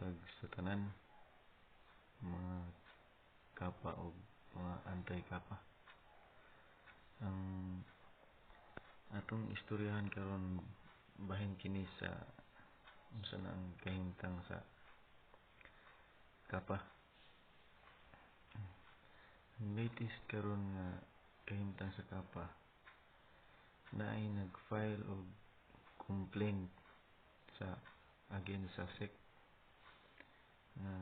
buntag sa tanan mga kapa o mga anti-kapa. Ang atong istoryahan karon bahin kini sa unsa na ang kahimtang sa kapa. Ang latest karon nga kahimtang sa kapa naay nag-file og complaint sa against sa SEC na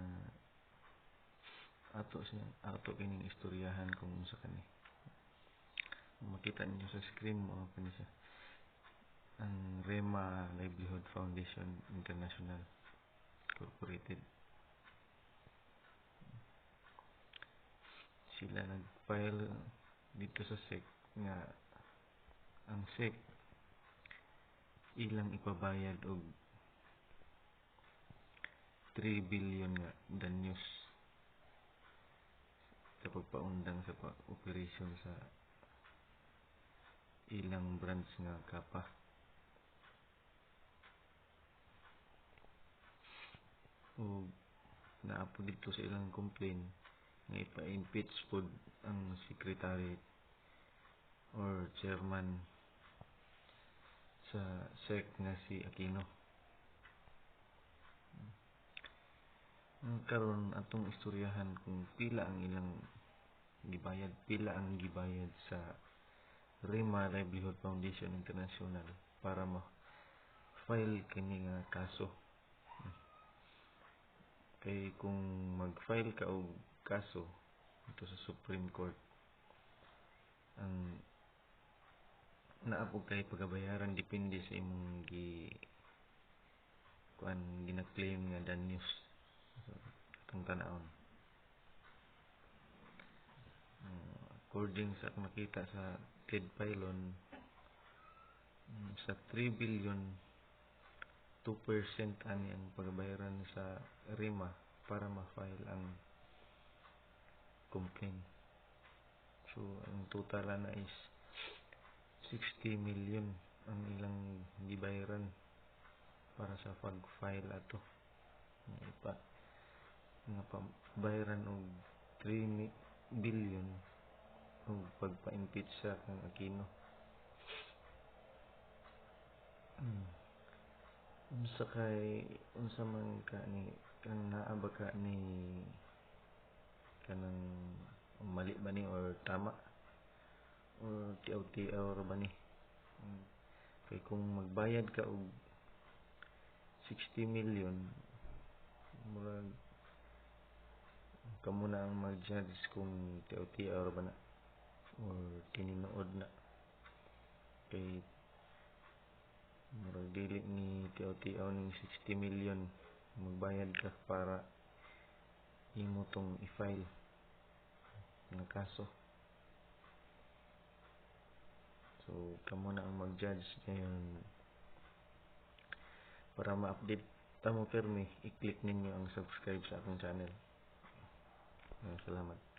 ato kining istoryahan kung unsa kani. Makita ninyo sa screen mo kani siya. Ang REMA Livelihood Foundation International Incorporated. Sila nag-file dito sa SEC nga ang SEC ilang ipabayad og 3 billion nga danyos sa pagpaundang sa operation sa ilang branch nga kapa. O naapo dito sa ilang complaint nga ipa-impeach pod ang secretary or chairman sa SEC nga si Aquino. Karon atong istoryahan kung pila ang gibayad sa REMA Livelihood Foundation International para ma-file kini nga kaso. Kay kung mag-file ka og kaso ito sa Supreme Court, ang naapog kay pagabayaran depende sa imong gina-claim nga danyos atong tan-awon. According sa makita sa Ted Pylon, sa 3 billion 2% ani ang pagabayaran sa REMA para ma-file ang complaint. So ang total na is 60 million ang ilang gibayaran para sa pag-file ato. Nga pabayaran og 3 billion og pagpa-impeach sa kang Aquino. Unsa man ka ni kang naa ba ka ni kanang mali ba ni or tama or tiaw-tiaw ra ba ni? Kay kung magbayad ka og 60 million murag kamo na ang mag-judge kung tiaw-tiaw ra ba na or tininuod na. Kay murag dili ni tiaw-tiaw ning 60 million magbayad ka para imo tong i-file nga kaso. So kamo na ang mag-judge ngayon. Para ma-update tamo pirmi, i-click ninyo ang subscribe sa akong channel. Salamat.